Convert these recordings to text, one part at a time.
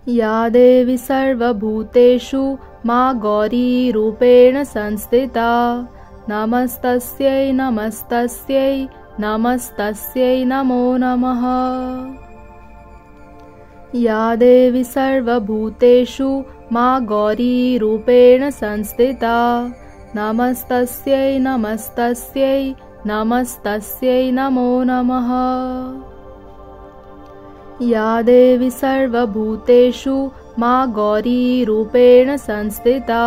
या देवी सर्वभूतेषु मा गौरी रूपेण संस्थिता। नमस्तस्यै नमस्तस्यै नमस्तस्यै नमो नमः। या देवी सर्वभूतेषु मा गौरी रूपेण संस्थिता। नमस्तस्यै नमस्तस्यै नमस्तस्यै नमो नमः। या देवी सर्वभूतेषु मा गौरी रूपेण संस्थिता।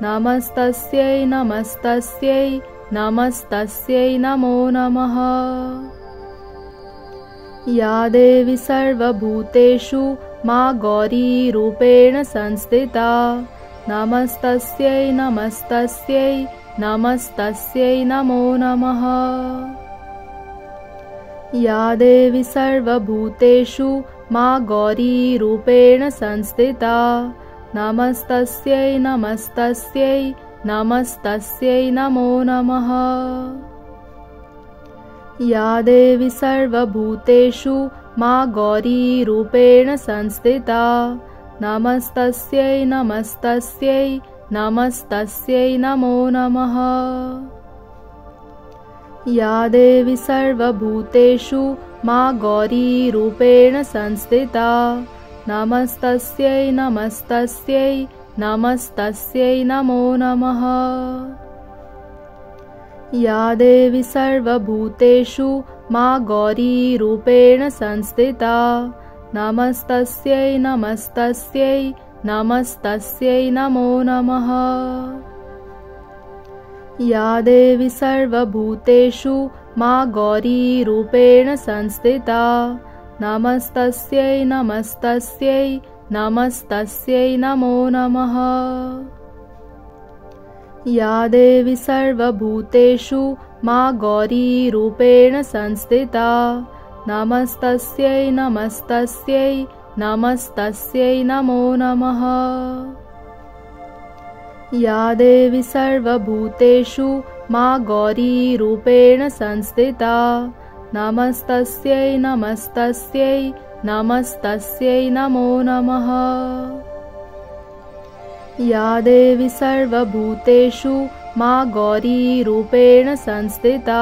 नमस्तस्यै नमस्तस्यै नमस्तस्यै नमो नमः। या देवी सर्वभूतेषु मा गौरी रूपेण संस्थिता। नमस्तस्यै नमस्तस्यै नमस्तस्यै नमो नमः। या देवी सर्वभूतेषु मा गौरी रूपेण संस्थिता। नमस्तस्यै नमस्तस्यै नमस्तस्यै नमो नमः। या देवी सर्वभूतेषु मा गौरी रूपेण संस्थिता। नमस्तस्यै नमस्तस्यै नमस्तस्यै नमो नमः। या देवी सर्वभूतेषु मा गौरी रूपेण संस्थिता। नमस्तस्यै नमस्तस्यै नमस्तस्यै नमो नमः। या देवी सर्वभूतेषु मा गौरी रूपेण संस्थिता। नमस्तस्यै नमस्तस्यै नमस्तस्यै नमो नमः। या देवी सर्वभूतेषु मा गौरी रूपेण संस्थिता। नमस्तस्यै नमस्तस्यै नमस्तस्यै नमो नमः। या देवी सर्वभूतेषु मा गौरी रूपेण संस्थिता। नमस्तस्यै नमस्तस्यै नमस्तस्यै नमो नमः। या देवी सर्वभूतेषु मा गौरी रूपेण संस्थिता। नमस्तस्यै नमस्तस्यै नमस्तस्यै नमो नमः। या देवी सर्वभूतेषु मा गौरी रूपेण संस्थिता।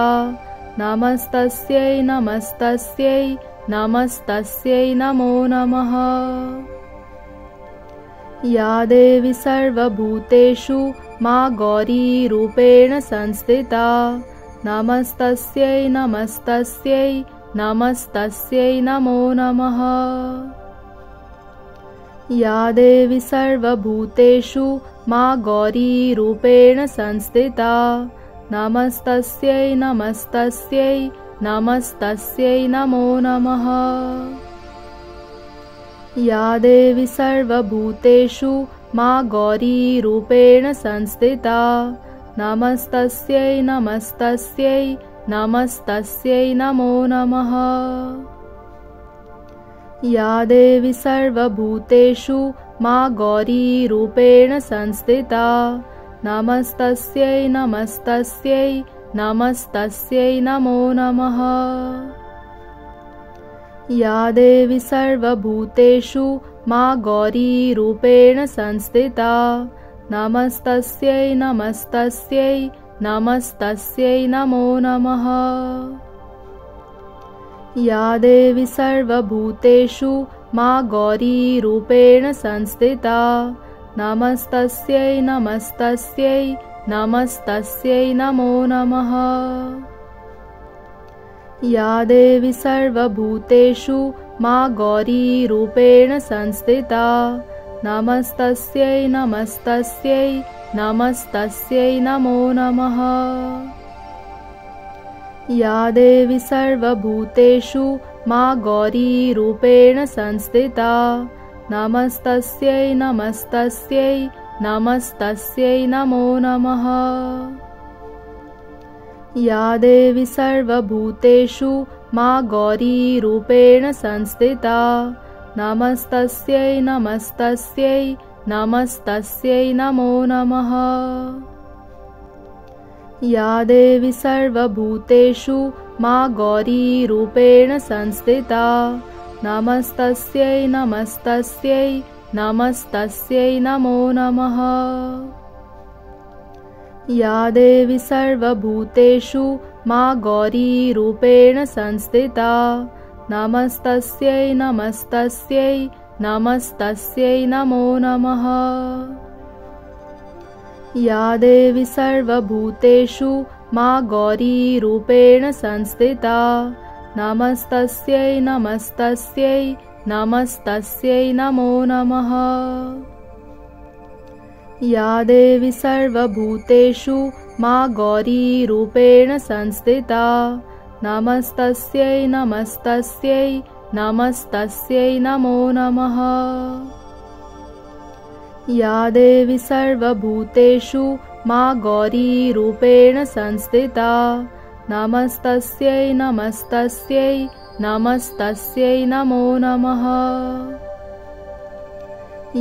नमस्तस्यै नमस्तस्यै नमस्तस्यै नमो नमः। या देवी सर्वभूतेषु मा गौरी रूपेण संस्थिता। नमस्तस्यै नमस्तस्यै नमस्तस्यै नमो नमः। या देवी सर्वभूतेषु मा गौरी रूपेण संस्थिता। नमस्तस्यै नमस्तस्यै नमस्तस्यै नमो नमः। या देवी सर्वभूतेषु मा गौरी रूपेण संस्थिता। नमस्तस्यै नमस्तस्यै नमस्तस्यै नमो नमः। या देवी सर्वभूतेषु मा गौरी रूपेण संस्थिता। नमस्तस्यै नमस्तस्यै नमस्तस्यै नमो नमः। या देवी सर्वभूतेषु मा गौरी रूपेण संस्थिता। नमस्तस्यै नमस्तस्यै नमस्तस्यै नमो नमः। या देवी सर्वभूतेषु मा गौरी रूपेण संस्थिता। नमस्तस्यै नमस्तस्यै नमस्तस्यै नमो नमः। या देवी सर्वभूतेषु मा गौरी रूपेण संस्थिता। नमस्तस्यै नमस्तस्यै नमस्तस्यै नमो नमः। या देवी सर्वभूतेषु मा गौरी रूपेण संस्थिता। नमस्तस्यै नमस्तस्यै नमस्तस्यै नमो नमः। या देवी सर्वभूतेषु मा गौरी रूपेण संस्थिता। नमस्तस्यै नमस्तस्यै नमस्तस्यै नमो नमः। या देवी सर्वभूतेषु मा गौरी रूपेण संस्थिता। नमस्तस्यै नमस्तस्यै नमस्तस्यै नमो नमः। या देवी सर्वभूतेषु मा गौरीरूपेण संस्थिता नमस्तस्यै नमस्तस्यै नमस्तस्यै नमो नमः। या देवी सर्वभूतेषु मा गौरीरूपेण संस्थिता नमस्तस्यै नमस्तस्यै नमस्तस्यै नमो नमः। या देवी सर्वभूतेषु मा गौरीरूपेण संस्थिता नमस्तस्यै नमस्तस्यै नमस्तस्यै नमो नमः। या देवी सर्वभूतेषु मा गौरीरूपेण संस्थिता नमस्तस्यै नमस्तस्यै नमस्तस्यै नमो नमः।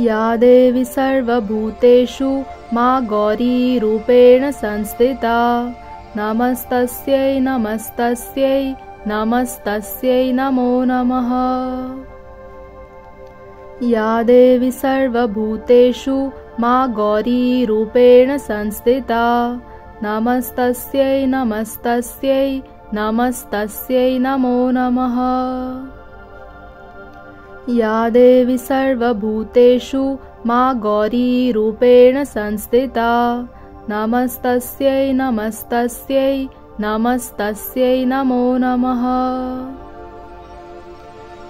या देवी सर्वभूतेषु मा गौरीरूपेण संस्थिता नमस्तस्यै नमस्तस्यै नमस्तस्यै नमो नमः। या देवी सर्वभूतेषु मा गौरीरूपेण संस्थिता नमस्तस्यै नमस्तस्यै नमस्तस्यै नमो नमः। या देवी सर्वभूतेषु मा गौरीरूपेण संस्थिता नमस्तस्यै नमस्तस्यै नमस्तस्यै नमो नमः।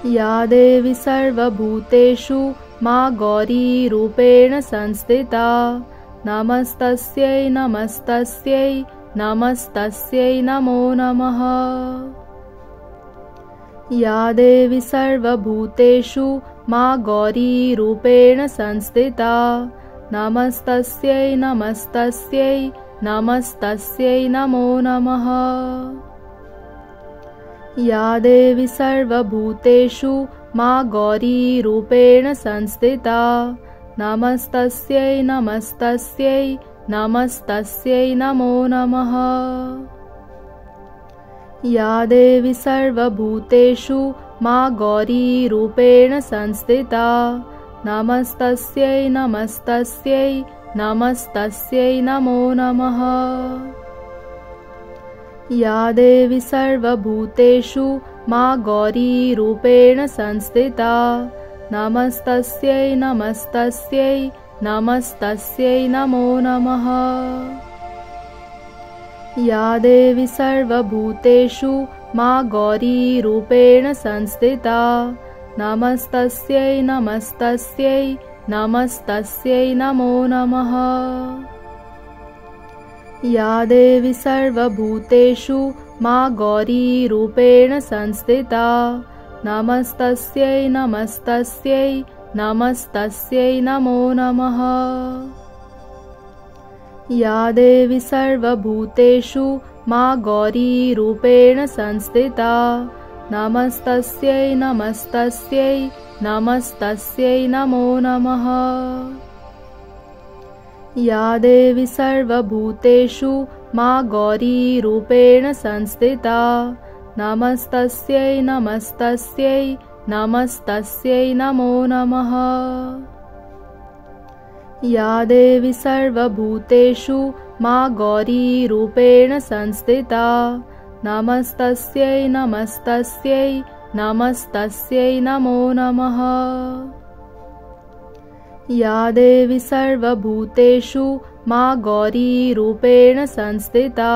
या देवी सर्वभूतेषु मा गौरीरूपेण संस्थिता नमस्तस्यै नमस्तस्यै नमस्तस्यै नमो नमः। या देवी सर्वभूतेषु मा गौरीरूपेण संस्थिता नमस्तस्यै नमस्तस्यै नमस्तस्यै नमो नमः। या देवी सर्वभूतेषु मा गौरीरूपेण संस्थिता नमस्तस्यै नमस्तस्यै नमस्तस्यै नमो नमः। या देवी सर्वभूतेषु मा गौरीरूपेण संस्थिता नमस्तस्यै नमस्तस्यै नमस्तस्यै नमो नमः। या देवी सर्वभूतेषु मा गौरीरूपेण संस्थिता नमस्तस्यै नमस्तस्यै नमस्तस्यै नमो नमः। या देवी सर्वभूतेषु मा गौरीरूपेण संस्थिता नमस्तस्यै नमस्तस्यै नमस्तस्यै नमो नमः। या देवी सर्वभूतेषु मा गौरीरूपेण संस्थिता नमस्तस्यै नमस्तस्यै नमस्तस्यै नमो नमः। या देवी सर्वभूतेषु मा गौरीरूपेण संस्थिता नमस्तस्यै नमस्तस्यै नमस्तस्यै नमो नमः। या देवी सर्वभूतेषु मा गौरीरूपेण संस्थिता नमस्तस्यै नमस्तस्यै नमस्तस्यै नमो नमः। या देवी सर्वभूतेषु मा गौरीरूपेण संस्थिता नमस्तस्यै नमस्तस्यै नमस्तस्यै नमो नमः। या देवी सर्वभूतेषु मा गौरीरूपेण संस्थिता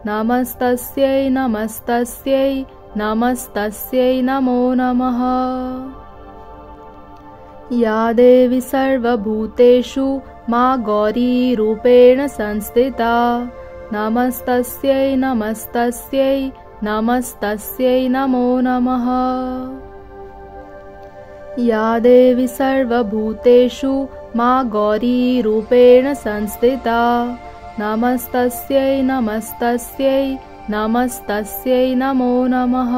नमस्तस्यै नमस्तस्यै नमस्तस्यै नमो नमः। या देवी सर्वभूतेषु मा गौरीरूपेण संस्थिता नमस्तस्यै नमस्तस्यै नमस्तस्यै नमो नमः। या देवी सर्वभूतेषु मा गौरीरूपेण संस्थिता नमस्तस्यै नमस्तस्यै नमस्तस्यै नमो नमः।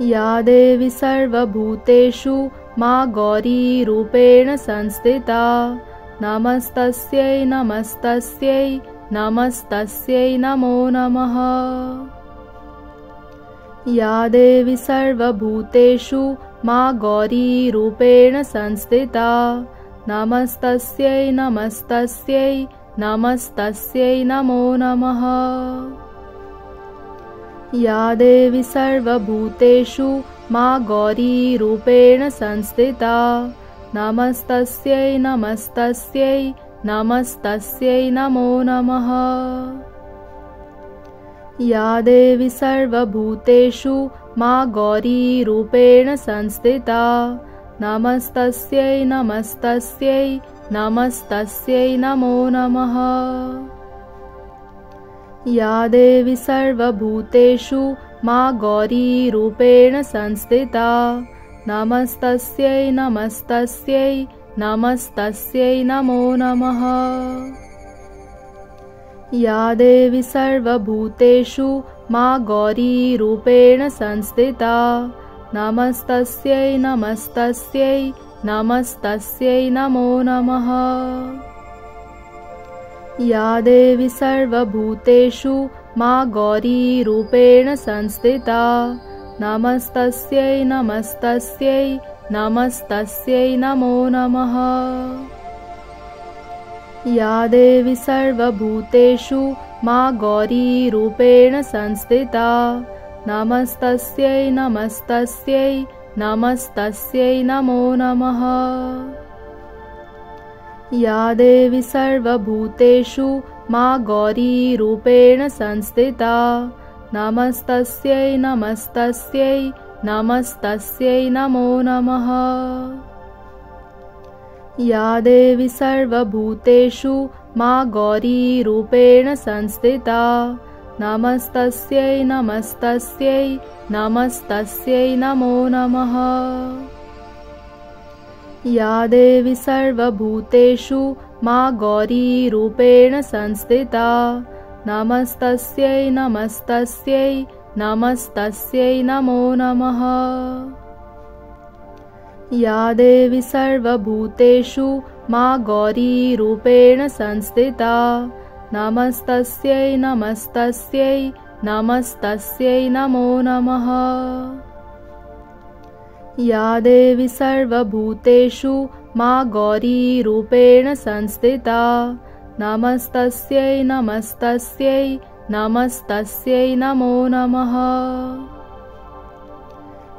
या देवी सर्वभूतेषु मा गौरीरूपेण संस्थिता नमस्तस्यै नमस्तस्यै नमस्तस्यै नमो नमः। या देवी सर्वभूतेषु मा गौरीरूपेण संस्थिता नमस्तस्यै नमस्तस्यै नमस्तस्यै नमो नमः। या देवी सर्वभूतेषु मा गौरीरूपेण संस्थिता नमस्तस्यै नमस्तस्यै नमस्तस्यै नमो नमः। या देवी सर्वभूतेषु मा गौरीरूपेण संस्थिता नमस्तस्यै नमस्तस्यै नमस्तस्यै नमो नमः। या देवी सर्वभूतेषु मा गौरीरूपेण संस्थिता नमस्तस्यै नमस्तस्यै नमस्तस्यै नमो नमः। या देवी सर्वभूतेषु मा गौरीरूपेण संस्थिता नमस्तस्यै नमस्तस्यै नमस्तस्यै नमो नमः। या देवी सर्वभूतेषु मा गौरीरूपेण संस्थिता नमस्तस्यै नमस्तस्यै नमस्तस्यै नमो नमः। या देवी सर्वभूतेषु मा गौरीरूपेण संस्थिता नमस्तस्यै नमस्तस्यै नमस्तस्यै नमो नमः। या देवी सर्वभूतेषु मा गौरीरूपेण संस्थिता नमस्तस्यै नमस्तस्यै नमस्तस्यै नमो नमः। या देवी सर्वभूतेषु मा गौरीरूपेण संस्थिता नमस्तस्यै नमस्तस्यै नमस्तस्यै नमो नमः। या देवी सर्वभूतेषु मा गौरीरूपेण संस्थिता नमस्तस्यै नमस्तस्यै नमस्तस्यै नमो नमः। या देवी सर्वभूतेषु मा गौरीरूपेण संस्थिता नमस्तस्यै नमस्तस्यै नमस्तस्यै नमो नमः। या देवी सर्वभूतेषु मा गौरीरूपेण संस्थिता नमस्तस्यै नमस्तस्यै नमस्तस्यै नमो नमः।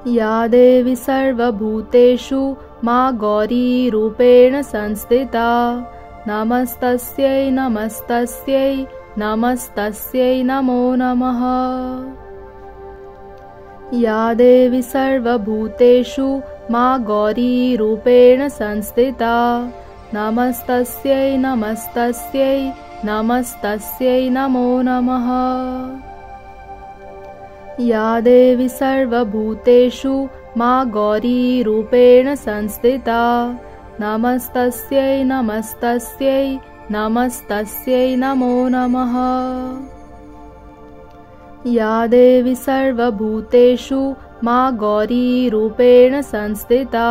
या देवी सर्वभूतेषु मा गौरीरूपेण संस्थिता नमस्तस्यै नमस्तस्यै नमस्तस्यै नमो नमः। या देवी सर्वभूतेषु मा गौरीरूपेण संस्थिता नमस्तस्यै नमस्तस्यै नमस्तस्यै नमो नमः। या देवी सर्वभूतेषु मा गौरीरूपेण संस्थिता नमस्तस्यै नमस्तस्यै नमस्तस्यै नमो नमः। या देवी सर्वभूतेषु मा गौरीरूपेण संस्थिता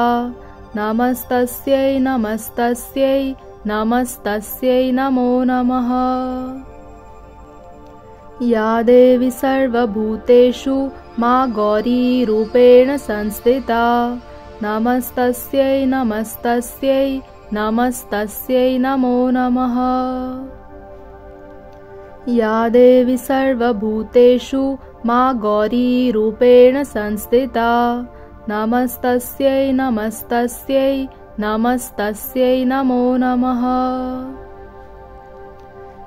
नमस्तस्यै नमस्तस्यै नमस्तस्यै नमो नमः। या देवी सर्वभूतेषु मा गौरीरूपेण संस्थिता नमस्तस्यै नमस्तस्यै नमस्तस्यै नमो नमः। या देवी सर्वभूतेषु मा गौरीरूपेण संस्थिता नमस्तस्यै नमस्तस्यै नमस्तस्यै नमो नमः।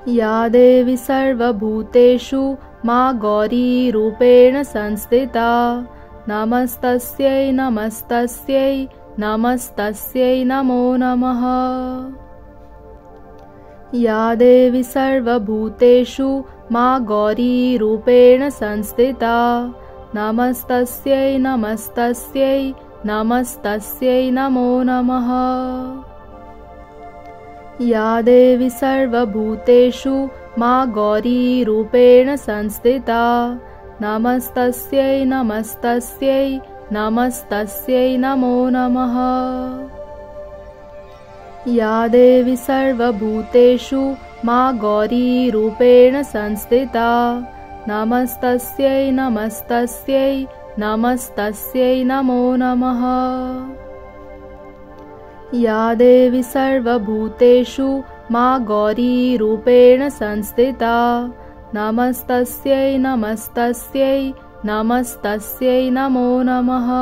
या देवी सर्वभूतेषु मा गौरीरूपेण संस्थिता नमस्तस्यै नमस्तस्यै नमस्तस्यै नमो नमः। या देवी सर्वभूतेषु मा गौरीरूपेण संस्थिता नमस्तस्यै नमस्तस्यै नमस्तस्यै नमो नमः। या देवी सर्वभूतेषु मा गौरीरूपेण संस्थिता नमस्तस्यै नमस्तस्यै नमस्तस्यै नमो नमः। या देवी सर्वभूतेषु मा गौरीरूपेण संस्थिता नमस्तस्यै नमस्तस्यै नमस्तस्यै नमो नमः। या देवी सर्वभूतेषु मा गौरीरूपेण संस्थिता नमस्तस्यै नमस्तस्यै नमस्तस्यै नमो नमः।